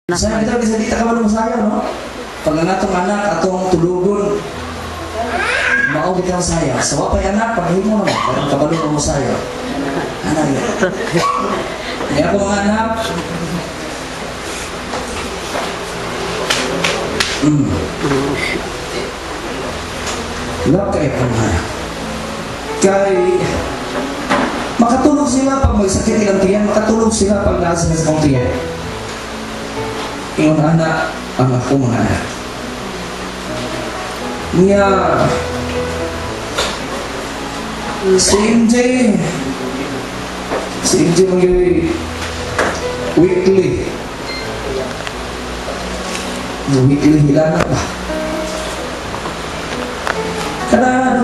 Saya kita bisa dita kabalo saya, no? Pag natong anak atong tulugon, mao bitaw saya. Sa wapay anak paghimo na kabalo mo saya. Anak ya. Kaya ako mga anak. Love kayo pa mga anak. Kay makatulog sila pag may sakit ilang tiyan, makatulog sila pag nasa sa kong tiyan. Yung anak, ang ako mga anak. Niya, si MJ mag-iwi weekly. Weekly hilangan ba? Kada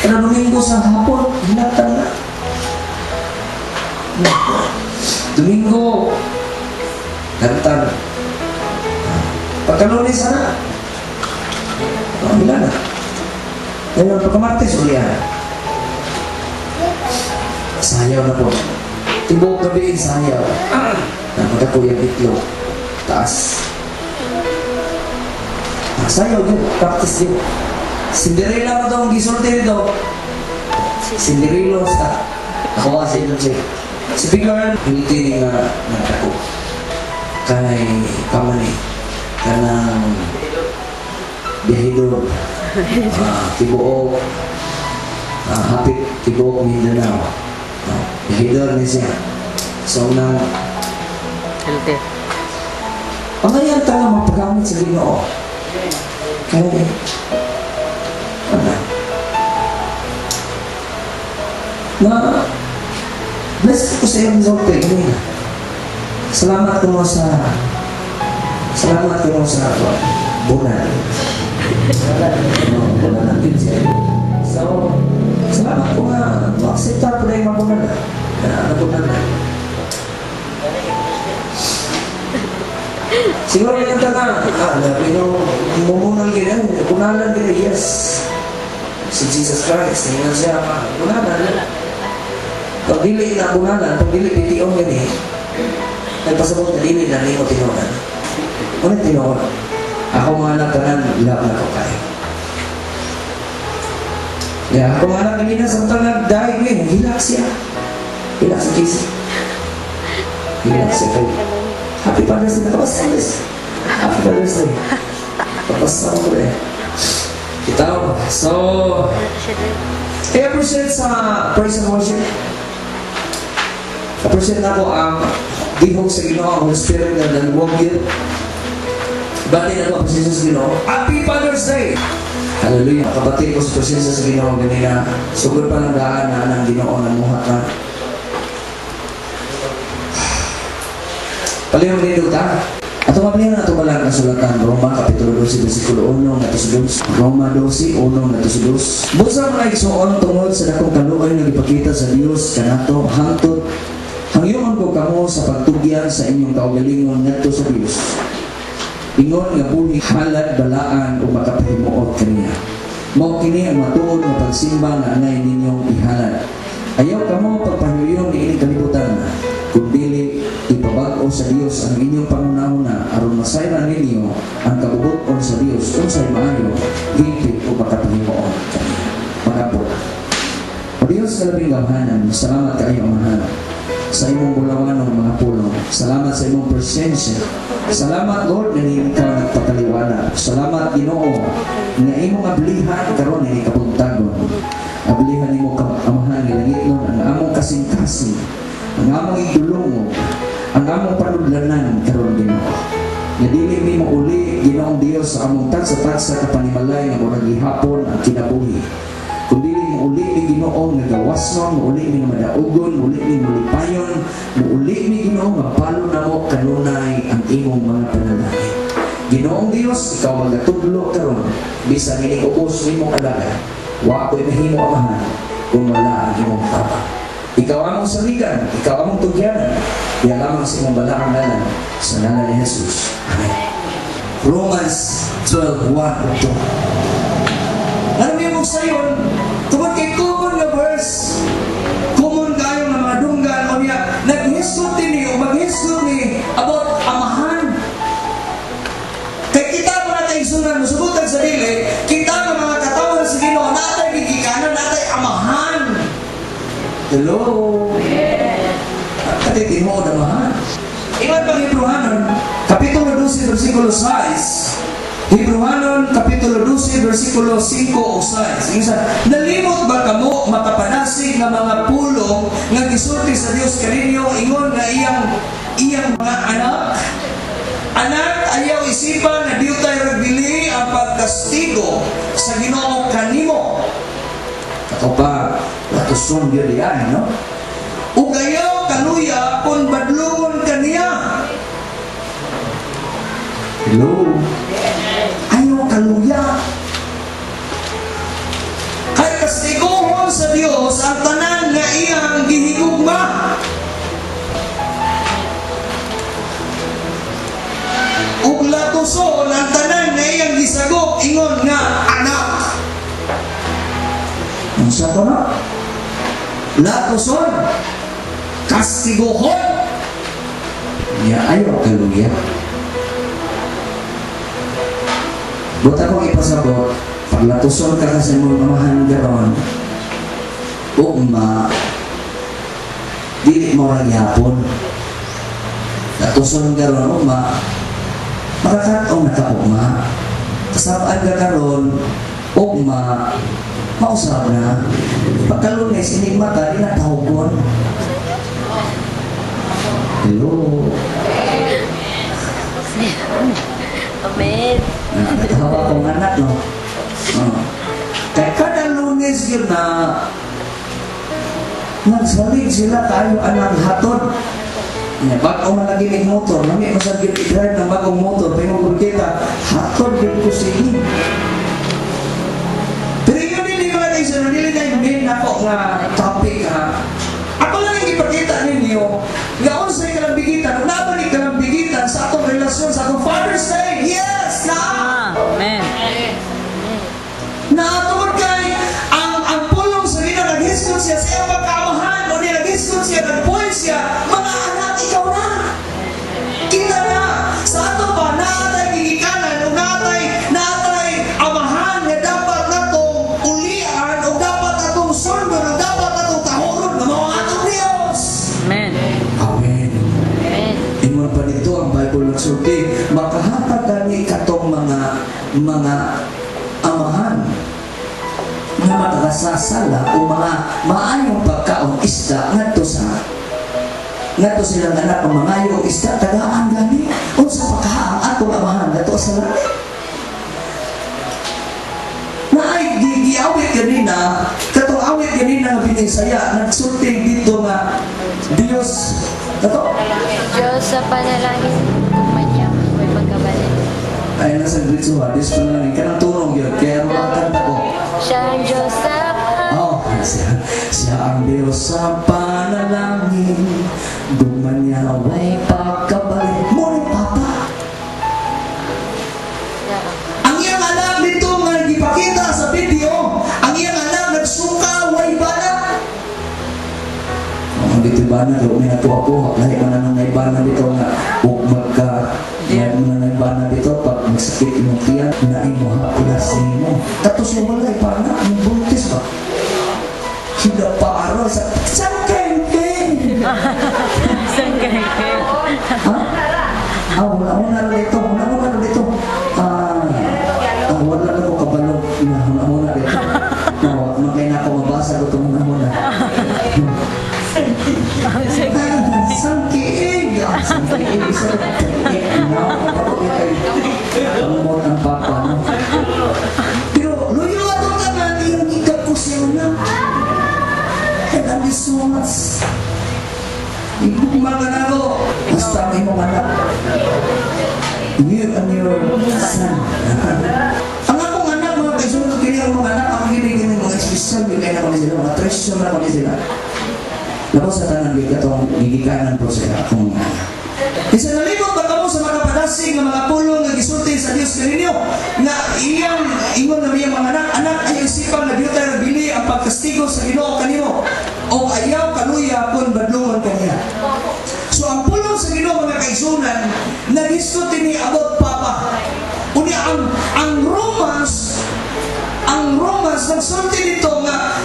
Domingo sa hapon, hinatan na. Domingo, kantan. Pagka-Lunes sana. Bila na. Ngayon, pagka-Martes, ulihan. Sayaw na po. Tibok gabiin sayaw. Napagkakuyang itlog. Taas. Sayaw yun. Practice yun. Cinderella mo itong gisulti nito. Cinderella sa nakawasin nun siya. Si Bigard, hindi nga nagtako. Kay kamani kanang biyahidor tibuok hapit tibuok Mindanao biyahidor niya siya so nang ang ngayon tayo mapagamit sa Ginoo kaya na bless ko sa iyong zote salamat ko mo sa bunan. Bunan natin siya. So, salamat ko nga maksita ko na yung mabunan na bunan na. Siguro yung taga, mumunan gina, bunalan gina, yes. Si Jesus Christ, hindi siya bunalan. Pag dili na bunalan, pag dili pitiong gini, nagpasabot na dili na nimo tinunan. Ngunit tinunan. Ako mga anak kanan, ilap na ko kayo. Ako mga anak kanina, samtang nag-dahil ngayon, hilak siya. Hilak si Jesus. Hilak siya kayo. Happy Father's Day. Nakapasales. Happy Father's Day. Kapasama ko rin. Itaw. So, i-appreciate sa praise and worship. Appreciate na ko ang gihog sa Ginoo, ang Holy Spirit na nalwag yun. Bati na ko ang presensya sa Ginoo. Happy Father's Day! Hallelujah. Kabati ko sa presensya sa Ginoo ganina. Sugod pa ng daan na ang Ginoo na muhat na. Palihong nito ta. Ato mapilihan na ito malang kasulatan. Roma Kapitulo 12, versikulo 1, natusudus. Roma 12, 1, natusudus. Busa mga igsuon tungod sa dakong kaluoy na ipakita sa Diyos kanato hangtod. Hangyoon ko kamo sa pagtugyan sa inyong kaugalingon ngadto sa Diyos. Ingon nga buhi halad balaan o makapahimuot kaniya. Mao kini ang matuod nga pagsimba nga anay ninyong ihalad. Ayaw kamo pagpahiyon ni ining kalibutan kung dili ipabag-o sa Dios ang inyong pangunahuna aron masayran ninyo ang kabubuton sa Dios unsay maayo higit o makapahimuot kaniya. Magapot. O Dios kalabing gamhanan, salamat kaayo amahan sa imong bulawan ng mga pulong. Salamat sa imong presensya. Salamat Lord na hindi ka nagpakaliwala. Salamat Ginoo na imong ablihan karon ni kapuntagon. Ablihan nimo amahan gilangitnon ang among kasing-kasing, ang among idulong, ang among panudlanan karon Ginoo. Nga dili mi mauli Ginoong Dios sa among tagsa-tagsa kapanimalay nga murag gihapon ang kinabuhi. Kundi uli ni Ginoo nga gawasnon, uli ni madaugon, uli ni mulipayon, uli ni Ginoo nga palo na mo kanunay ang imong mga panalangin. Ginoong Dios, ikaw magatudlo karon bisan ini ubos nimo kadagan. Wa ko'y mahimo amahan kung wala ang imong papa. Ikaw among saligan, ikaw among tugyanan, kaya lamang sa imong balaang ngalan sa ngalan ni Jesus. Amen. Romans 12:1-2. Ano yung sayon? Tungkol kay common na verse, common kayo na madunggan o niya, nag-history ni o mag-history ni about Hello. Katitin mo na mahal. Ingat pang Hebrewanon, Kapitulo 12, versikulo 6. Hebrewanon, Kapitulo 12, versikulo 5 o 6. Isa, nalimot ba kamo makapanasig ng mga pulong nga gisulti sa Dios kaninyo ingon nga iyang mga anak? Anak, ayaw isipan na diyo tayo ragbili ang pagkastigo sa Ginoo kanimo. Ako pa, latuson yun yan, no? Ugayaw kaluya kung badlungon kaniya. Hello? Ayaw kaluya. Kay kastiguhon sa Dios ang tanan nga iyang gihigugma. Ug latuson ang tanan nga iyang gisagop ingon nga anak. Unsa to na? Latuson, kastiguhon. Ya ayaw kaluya. Buta kong ipasabot, pag latuson ka kasi mong amahan garon, ugma, dili mo lang yapon. Latuson garon, ugma, makakatong nakaugma. Kasabaan ka karon, ugma, mausap na. Pagkalunes, inigma ka, inatawgon. Hello. Amen. Natawa kong anak, no? Kaya kada Lunes yun na nagsalig sila tayo anang hatod. Bago malagimig motor, nami masagin i-drive ng bagong motor, pero kung kita, hatod din ko sige. Pero yun din yung mga isa, nalili na yung main ako nga topic, ha? Ako lang yung ipakita ninyo, gaon sa ikalambigitan, nabalik kalambigitan sa atong relasyon, sa atong Father's Day. Yes! Amen. Naatungod kay ang pulong sa Ginoo naghiskon siya sa iyang pagkaamahan o niya naghiskon siya, nagpuin siya, mga anak, ikaw na! Kita na! Sa ato pa, naatay gigikanan o naatay amahan na dapat natong ulian o dapat natong sundon o dapat natong tahoron ng mga atong Diyos! Amen. Amen. Amen. Ingon pa dito ang Bible nagsulti, makahatag gani katong mga amahan nga makakasasala o mga maayong pagkaon isda ngadto silang anak ng mga ayong isda tagaan gani unsa pagkaang atong amahan ngadto sa langit. Naay giawit kanina katong awit kanina nga binisaya nagsulti dito nga Dios kato Diyos sa panalangin kumanya may pagkabalik. ay nasa Gritso hadis pa na rin kanang turong yun kaya ang kanta ko Siya ang Diyos sa siya ang Diyos sa panalangin gumanyaway pagkabalik mo ni Papa. Ang iyang anak dito nga ipakita sa video, ang iyang anak nagsuka way bana. Ang dito bana do may natuwa lahi man nang naibana dito nga ug magka yan mo na naibana dito pag magsakit imong tiyan na imo hapulas nimo. Tapos yung walay pana ang buntis ba? Hindi pa araw sa sangkeng. Sangkeng. Ha? Una dito. Wala na ko kabalog na una dito. Magkaya na ako mabasa ko itong una. Sangkiig! Sangkiig! Pangmot ang papa, no? Pero, luyo ato ka na yung ikap ko siya na. And I miss so much. Mga nalo, basta ang imong anak. You and your son. Ang akong anak, mga kaisunod, kini ang mga anak, ako ginigin ng mga espesyal, yung kaya na kami sila, mga treasure na kami sila. Lapo sa tanan, itong gigikanan po sa akong mga anak. Isa na libo, baka mo sa mga padasig, ng mga pulong, na gisulti sa Diyos kaninyo, na iyang, ingon na iyang mga anak ay isipan na Diyos tayo nabili ang pagkastigo sa Ginoo kanimo, o ayaw kaluya kung badlungon kaniya. So ang pulong sa Ginoo mga kaisunan nagisgot ni about Papa. Unya ang Romans nagsulti nito nga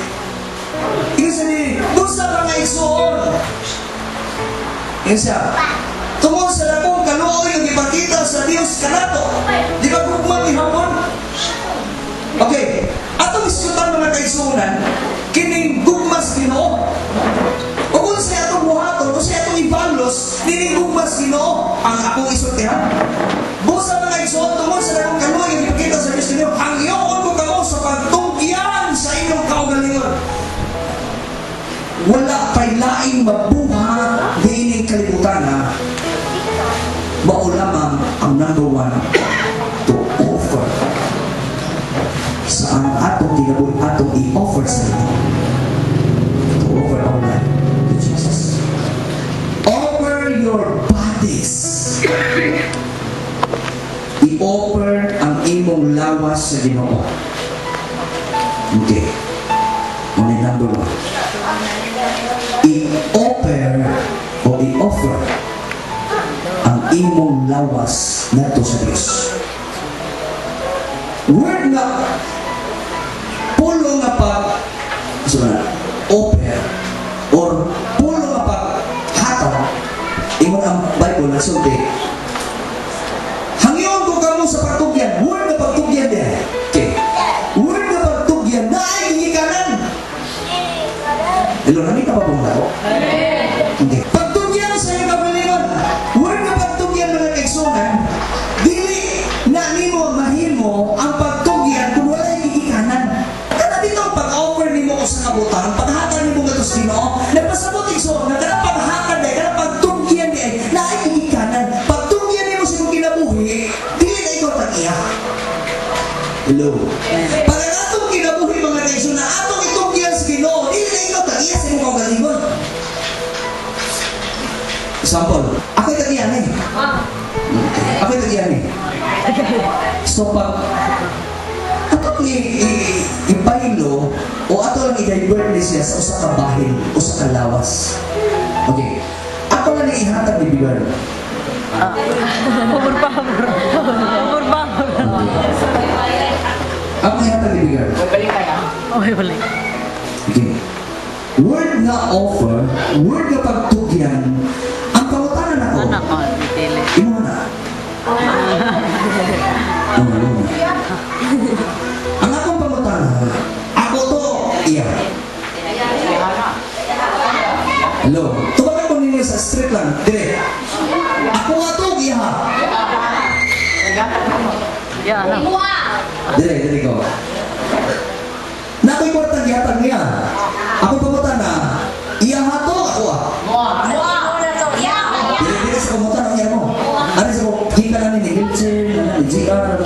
isa ni doon sa igsoon. Yan siya. Tungod sa lakong kaluoy yung ipakita sa Dios kanato. Di ba gugma gihapon? Okay. Atong iskutan mga kaigsuonan, kining gugmas Ginoo. O kung sa atong buhaton, o sa atong ibalos, kining gugmas Ginoo ang akong isultihan. Busa mga igsoon, tungod sa lakong kaluoy yung ipakita sa Dios Ginoo, hangyoon ko kamo sa pagtunggian sa inyong kaugalingon. Wala kay laing mabuha diining kalibutan na mao lamang ang number one to offer sa ang atong kinabuhi atong i-offer sa inyo. To offer our life to Jesus. Offer your bodies. I-offer ang imong lawas sa Ginoo. Okay. Only number one. I-offer o i-offer ang imong lawas nato sa Diyos. Word nga pulo nga pag offer or pulo nga pag hatag ingon ang Bible nagsulti hangyon ko kamo sa pagtugyan. Word nga pagtugyan din. Okay. Word nga pagtugyan na ay gigikanan. Hello, nandito pa pong tao? Okay. Pagtugyan sa iyong kapalingon. Word na pagtugyan mga kaigsuonan, dili na nimo mahimo ang pagtugyan kung wala yung gigikanan. Kada dito ang pag-offer nimo o sa kabutang, paghatag nimo nga sa Ginoo, nagpasabot igsoon na kada paghatag ay kada pagtugyan ay na ay gigikanan. Pagtugyan nimo sa imong kinabuhi, dili na ikaw tag-iya. Hello. Pag ang atong kinabuhi mga kaigsuonan, atong itugyan sa Ginoo, dili na ikaw tag-iya sa imong kaugalingon. Example, ako'y tagiyan eh. Ako'y tagiyan eh. So pag atong ibaylo o ato lang i-divert niya sa usa ka bahin, usa ka lawas. Okay. Ako lang ihatag ni Bigar. Umur pahor. Ako ihatag ni Bigar. Okay, balik. Okay. Word nga offer, word nga pagtugyan, ang pangutanan ako. Anak ko, ditili. Imo na. Ang akong pangutanan, ako to, iya. Hello. Tumagan ko ninyo sa street lang, dire. Ako nga to, iya. Ya, anak. Dire ko. Nako'y kwartang gihatag niya. Ako pamutan na, iya hato ako ah. Dire sa pamutan ang iya mo. Ano sa hika na ni Gilcher, ni GR.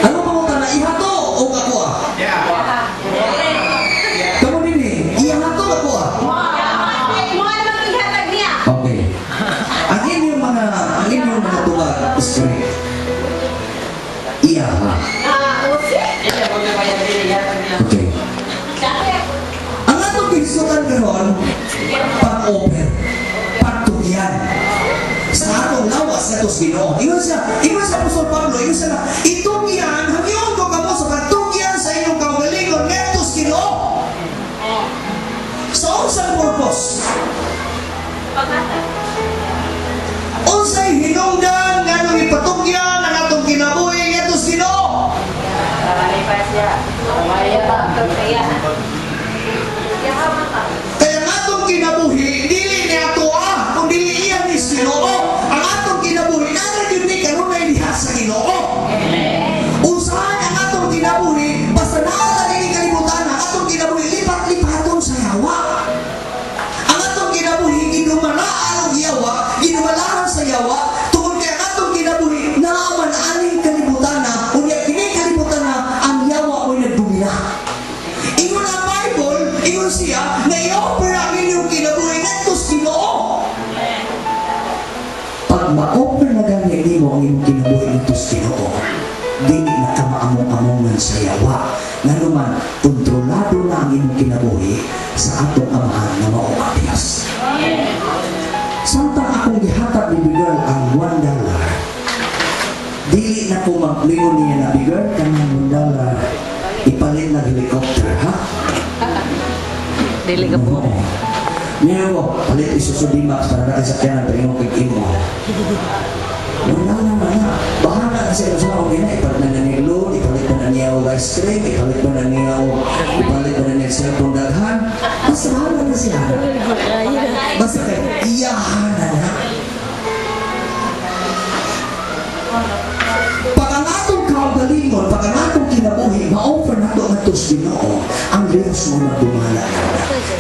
Ano pamutan na, iya hato o ako ah. Kamu nini, iya hato ako ah. Okay. Ang inyong mga tuwag, straight. Iya ha. Okay. Ang atong pinsutan karon pag-offer, pagtugyan sa atong lawas na tos Ginoo. Ingon sa Apostol Pablo, ingon siya na, itugyan, hangyon ko kamo sa pagtugyan sa inyong kaugalingon na tos Ginoo. Sa unsang purpose? Unsay hinungdan nga nung ipatugyan ang atong kinabuhi nga tos Ginoo. Kaya ang atong kinabuhi, dili ni ato kung dili iyan ni Ginoo. Ang atong kinabuhi, nara yun ni kanunay diha sa Ginoo. Usahan ang atong kinabuhi, basta naala ni kalibutan, ang atong kinabuhi, lipat-lipaton sa yawa. Ang atong kinabuhi, ginumalaan ang yawa, ginumalahan sa yawa, tungkol kaya ang atong kinabuhi, naaman aning kalibutan na, unya kini kalibutan na, ang yawa mo'y nagdumina. Ingon ang Bible, ingon siya, na i-offer ang inyong kinabuhi neto sa Ginoo. Pag ma-offer na gani mo ang inyong kinabuhi neto sa Ginoo, dili na ka maamong-amongan sa yawa. Nga naman, kontrolado na ang inyong kinabuhi sa atong amahan na mao ang Diyos. Samtang akong gihatag ni Bigel ang $1, dili na ko maglingon niya na Bigel, kanang $1, ipalit na helicopter, ha? Dili ka po. Niya mo, palit isusudimax para nakisakyan ang tayo kay mo. Wala naman na. Bahala na siya sa mga gina. Ipalit na niya load, ipalit na niya o ice cream, ipalit na niya o ipalit na niya cellphone daghan. Basta bahala na siya. Basta kayo, iyahan na na. Pagkangatong kaugalingon, pagkangatong kinabuhi, ma-offer na ito ang tos Ginoo, ang Diyos mo na dumala.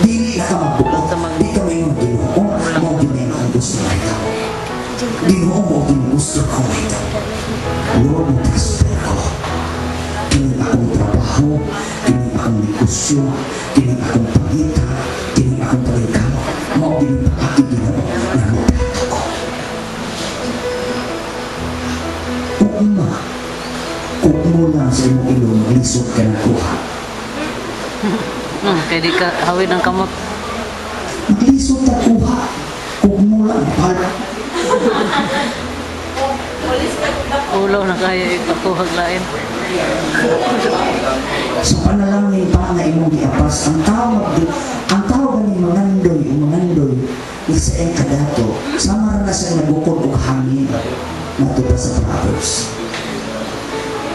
Dili na ka magbuot, di ka may mga Ginoo, mo ginay ang gusto na ito. Ginoo mo ginugusto ko na ito. Lord, mag-prosper ko. Kini akong trabaho, kini akong negosyo, kini akong pangita, kini akong paligamo. Mo ginipaki Ginoo na magpato ko. Uma, kung mo lang sa iyong ilong, lisod ka na kuha. Kaya di ka hawid ng kamot. Maglisod ka kuha. Kung mo lang, part. Ulaw na kaya ipatuhag lain. Sa panalangin pa na imong giapas, ang tawag ni mangandoy, isa ang kadato, sama na sa nagukod og hangin, natupa sa Proverbs.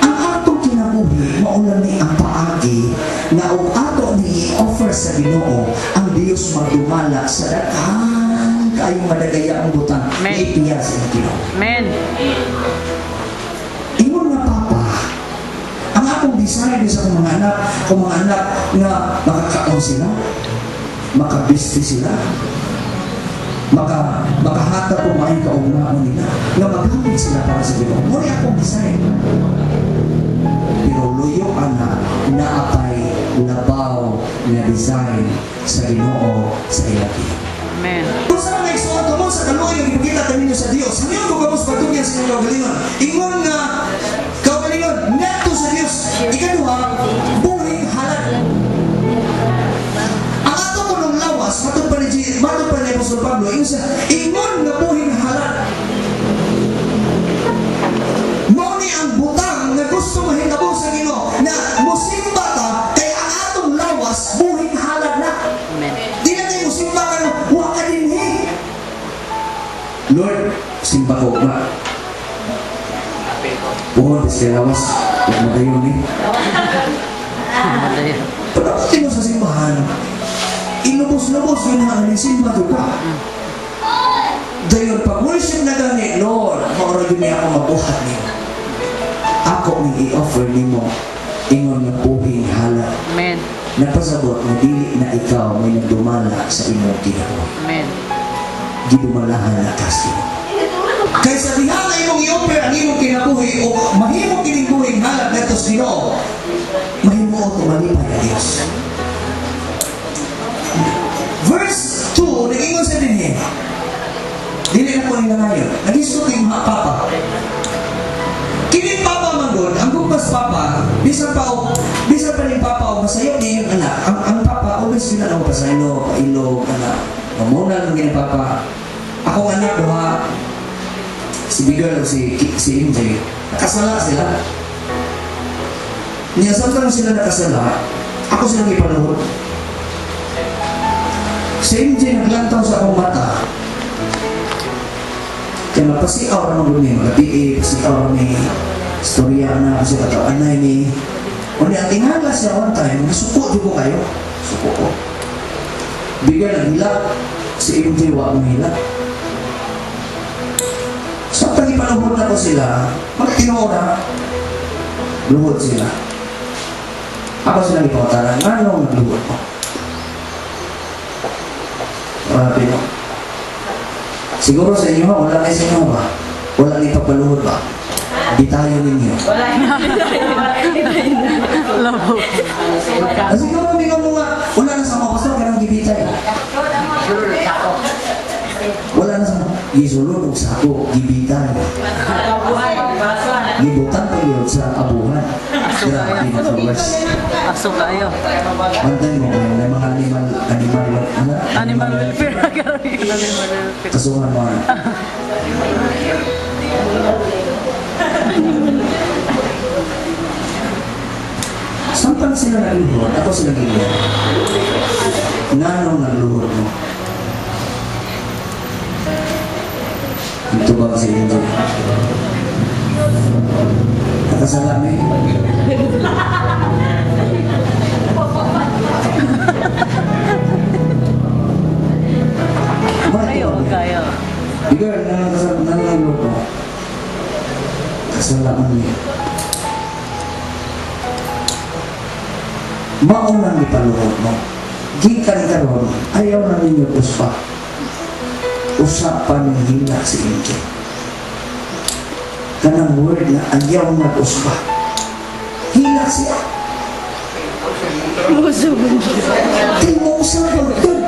Ang atong kinabuhi, maulan ni ang paagi, na og ato ni offer sa Ginoo, ang Dios magdumala sa daghang kayong madagaya ang butang, Amen. ipiya sa Ginoo. Men. Ingon nga papa, ang akong desire sa akong mga anak nga makakaon sila, makabiste sila, makahatag ko maayong kaugnaon nila, nga magamit sila para sa Ginoo. Muna akong desire. Pero luyo ana naapay labaw nga design sa Ginoo sa ilaki. Men. Kung saan nagsuot mo sa kaluoy nga gipakita kanino sa Dios, hangyo ko gamos patugyan sa inyong kaugalingon. Ingon nga kaugalingon ngadto sa Dios. Ikaduha, buhing halad. Ang ato ko nung lawas, matod pa ni Apostol Pablo, ingon nga buhing halad. Mao ni ang butang na gusto mahitabo sa Ginoo na musimba ka kay ang atong lawas buhing halad na. Men. Di na kayo musimba ka na wa ka dinhi. Lord, simba ko ba? Puhon sa lawas, huwag mo kayo ni. Madaya. Pagkakati mo sa simbahan, inubos-lubos yun na ang simba ko ka. Dayon, pag-worship na gani, Lord, makarag yun ako mabuhat niyo. Ako may i-offer ni mo, ingon ng buhing halad. Men. Napasabot na dili na ikaw may nagdumala sa imong Ginoo. Men. Gidumalahan na kasi. Kaya sa diha na imong i-offer ang imong kinabuhi o mahimo kining buhing halad na ito sa Ginoo, mahimo o tumalipay na Diyos. Verse 2, nag-ingon sa dinhi, dili na ko yung nangayon, nag-isot yung mga papa. Kining papa manggod, ang bukas papa, bisan pa rin papa o masayot niya yung anak. Ang papa, always yun na ako pasaylo, pailog, anak. Mamuna lang yung papa. Akong anak doha, si Bigel o si MJ, nakasala sila. Niya, samtang sila nakasala, ako silang ipanuhod. Si MJ naglantaw sa akong mata, kaya mapasiaw naman gumi, magabi pasiaw ni istorya na kasi katawan na ini. O niya, tingala siya one time, nasuko ko kayo. Suko ko. Bigyan ng hilak, si MJ wa ang hilak. Sa pag-ipanuhod na ko sila, magtinora, luhod sila. Ako silang ipakataran, ano nagluhod ko? Grabe no. Siguro sa inyo, wala kayo sa inyo ba? Wala na ipapaluhod ba? Di tayo ninyo. Labo. Siguro hindi ka mga, wala na sa mga pastor, kaya nang gibitay. Wala na sa mga, gisulod o sa ako, gibitay. Gibutan pa yun sa abuhan. Grabe na followers. Aso kayo. Bantay mo, may mga Animal welfare. Animal welfare. kasuhan mo. Sampan sila nalihod, ako sila gilid. Nganong nagluhod mo? Ito ba sa inyo? Nakasalami? Kayo, kayo. Bigar, nananagluhod mo. Kasalaman niya. Maunang ipaluhod mo. Gikan karon, ayaw na ninyo uspa. Usapan ng hila si Inke. Kanang word na ayaw mag-uspa. Hila siya. Tingmo sa pagtod.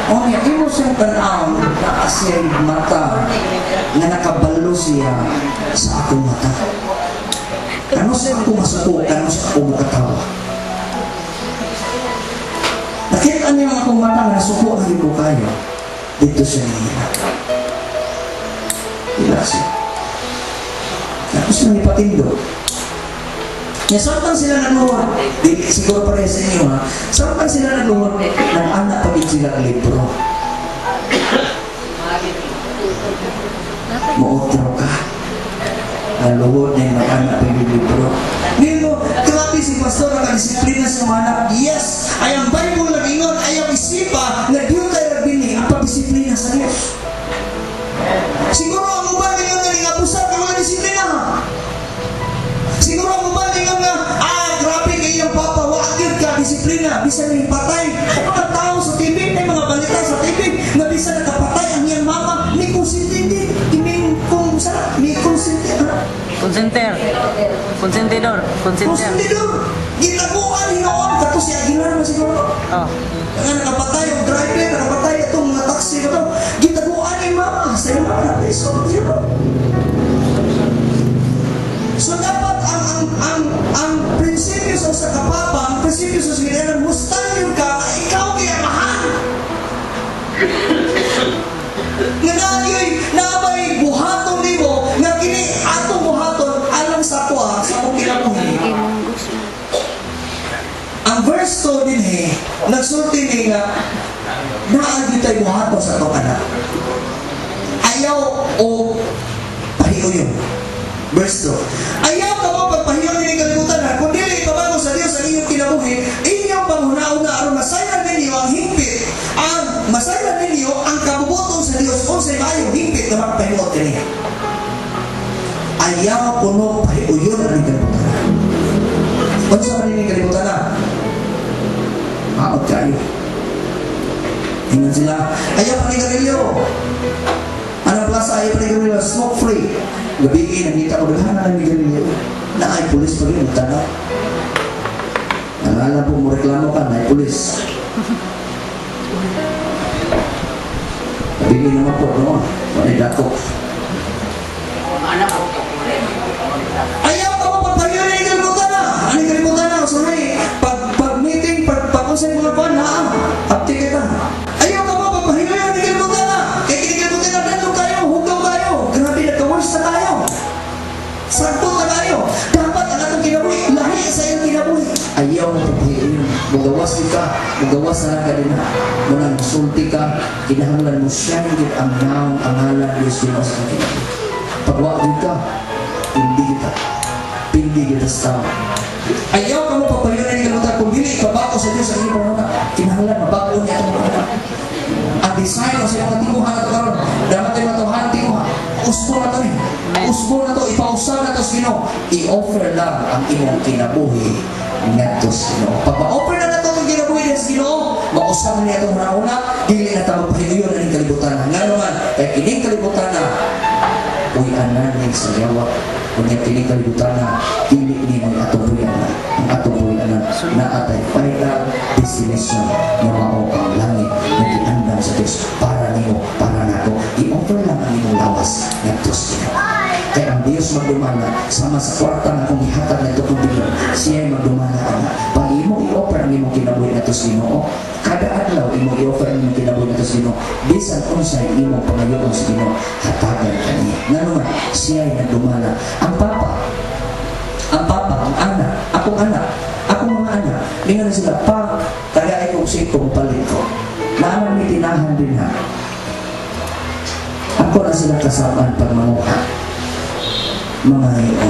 O niya, imo siyang tanaw na asiyay mata na nakabalo siya sa akong mata. Kano sa ako masuko, kano sa ako makatawa. Nakita niyo akong mata na suko ang ko kayo. Dito siya nila. Hila siya. Tapos nang ipatindo. Samtang sila nagluhod, siguro pareha sa inyo ha, samtang sila nagluhod, nag-anak pagit sila ang libro. Maotro ka. Naluhod na yung nag-anak pagit libro. Ngayon mo, grabe si pastor ang disiplina sa mga anak. Yes, ay ang Bible nag-ingon, ay ang isipa na Diyos tayo nagbini ang pag-disiplina sa Diyos. Siguro ang uban ninyo na rin abusad ng mga disiplina ha. Siguro ang uban ninyo na, grabe kayo yung papa, wakil ka, disiplina, bisa na yung patay. Ay mga tao sa TV, ay mga balita sa TV, na bisa nakapatay ang iyang mama, may konsentindi, may konsentindi, Konsenter. Konsentidor. Konsenter. konsentidor, gitaguan, hinoon, kato si Aguilar na siguro. Oh. Nga nakapatay yung driver, nakapatay itong mga taxi ko to, gitaguan yung mama, sa iyo mga peso, so dapat ang prinsipyo sa kapapa, ang prinsipyo sa sinailan, mustahin ka na ikaw kaya mahal. Nga nabay buhaton ni mo, nga kini atong buhaton, alam sa ako sa akong kinabuhi. Ang verse 2 din nagsulti ni nga, naagi tayo buhaton sa itong anak. Ayaw o pahiyo yun. Verse 2. Ayaw ka mo pagpahiyon din ang kalimutan na, kundi ipabago sa Diyos ang inyong kinabuhi, inyong panghuna-una aron masayran ninyo ang hingpit. Ang masayran ninyo ang kabubuton sa Diyos kung sa mayong hingpit na magpahiyon din. Ayaw puno pahiyon ang kalimutan na. Kung sa manin ang kalimutan na, maot kayo. Tingnan sila, ayaw panigarilyo. Anong plasa ayaw panigarilyo? Smoke free. Gabi nakita ko daghan na nigarilyo na ay pulis pa rin magtanaw. Nangala po mo reklamo ka na ay pulis. Gabi naman po no, wala dako. Ayaw ka mo pagpahiyo na ikalimutan na. Ano ikalimutan na? So hey, pag meeting, pag-usay mga pan ha, upti kita. Ayaw ka mo pagpahiyo na ikalimutan na. Kaya kinikalimutan na dito kayo, hugaw kayo. Grabe nagka-worse na tayo. Sakto na tayo. Dapat ang atong kinabuhi, lahi sa iyong kinabuhi. Ayaw mo pagpahiyo. Magawas ka, magawas na lang ka din ha. Munang sulti ka, kinahanglan mo siya higit ang naong angalan Diyos Diyos sa kinabuhi. Pagwagin ka, hindi kita sa tao. Ayaw ka mo pagpahiyo na ikalimutan kung dili ipabako sa Diyos ang iyong pangunan. Kinahanglan, mabago niya itong pangunan. Ang design o silang tinguhan na ito karoon, dapat tayo matuhan tinguhan. Usbo na ito Usbo na ito, ipausaw na ito sino. I-offer lang ang imong kinabuhi nga ito sino. Pag ma-offer na ito ang kinabuhi nga sino, mausaw na niya itong una-una, dili na ito magpahiyo na ng kalibutan. Nga naman, kaya kining kalibutan na, uy ananin sa yawa. Kung yung kining kalibutan na, dili ni mga atong buyanan. Ang atong buyanan na atay final destination na mao ang langit na giandam sa Diyos para nimo, para nako. I-offer lang ang imong lawas nga Diyos sino. Kaya ang Diyos magdumana sama sa kwarta na kung ihatag na ito kung bilon, siya ay magdumana na. Pag imo i-offer ang imong kinabuhi na ito sino, kada adlaw imo i-offer ang imong kinabuhi na ito sino, bisan unsay imong pangayoon sa Ginoo, hatagan kaniya. Nga naman, siya ay nagdumana. Ang Papa, ang papa, ang anak, akong mga anak, lingan na sila, pa, tagay kong sikong palit ko. Naman may tinahan din ha. Ako na sila kasamaan pag manguha. Mga iyo.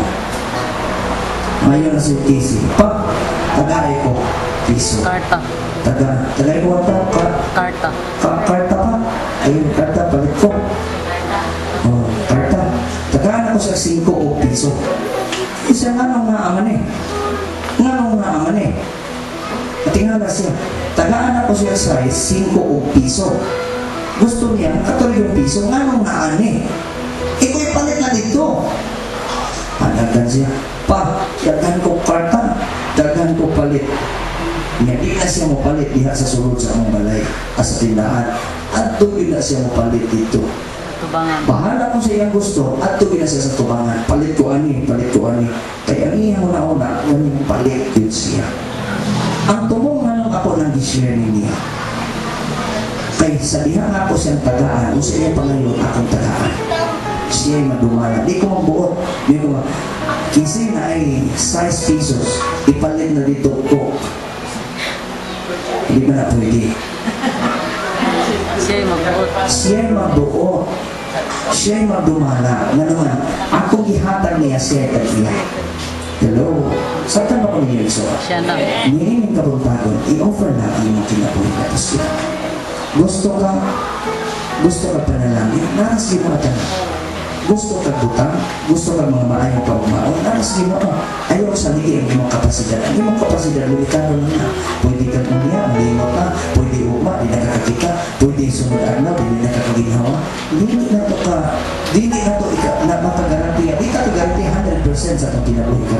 Ngayon na si Casey, pa, tagay ko, piso. Karta. Tagay ko ata, Karta. karta pa. Ayun, karta, palit ko. Oh, karta. Tagaan ako sa 5 o piso. Isa nga nung naaman eh. Tingnan na siya. Tagaan ako siya sa 5 o piso. Gusto niya, katulad yung piso, nga nung naan eh. Iko'y palit na dito. Dagan siya. Pa, dagan ko karta. Dagan ko palit. Nga di na siya mo palit diha sa sulod sa among balay. Sa tindahan. At doon na siya mo palit dito. Tubangan. Bahala kung sa iyang gusto at tuloy na siya sa tubangan. Palit ko ani. Kaya ang iyang una-una, ganyan palit yun siya. Ang tumong nga nung ako nang gisire niya. Kaya sabihan nga ako siyang tagaan o sa iyang pangayon akong tagaan. Siya'y madumala. Di ko mabuot. Kasi na ay 6 pesos. Ipalit na dito ko. Hindi ba na pwede? Siya'y magbuot. Siya'y magdumala. Nga naman, akong ihatag niya siya kaya. Hello? Saan ka ba ko niya so? Siya na. Ngayon kabuntagon, i-offer na ang mga kinabuhi na ito. Gusto ka panalangin, naras di mo natanong. Gusto ka butang, gusto ka mga maayong paumaon, naras di mo, ayaw sa ligi ang imong kapasidad. Ang imong kapasidad, limitado lang na. Pwede ka umiya, malimot na, pwede uma, di nakakakita, pwede sunod arnaw, di nakakaginhawa. Dili na to na makagarantiya. Di ka kagarantiya 100% sa itong kinabuhi ka.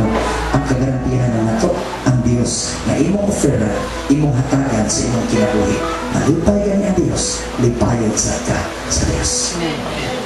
Ang kagarantiyahan na nato, ang Diyos na imong ofera, imong hatagan sa imong kinabuhi. Malipay ka niya ang Diyos, lipayan sa ka sa Diyos.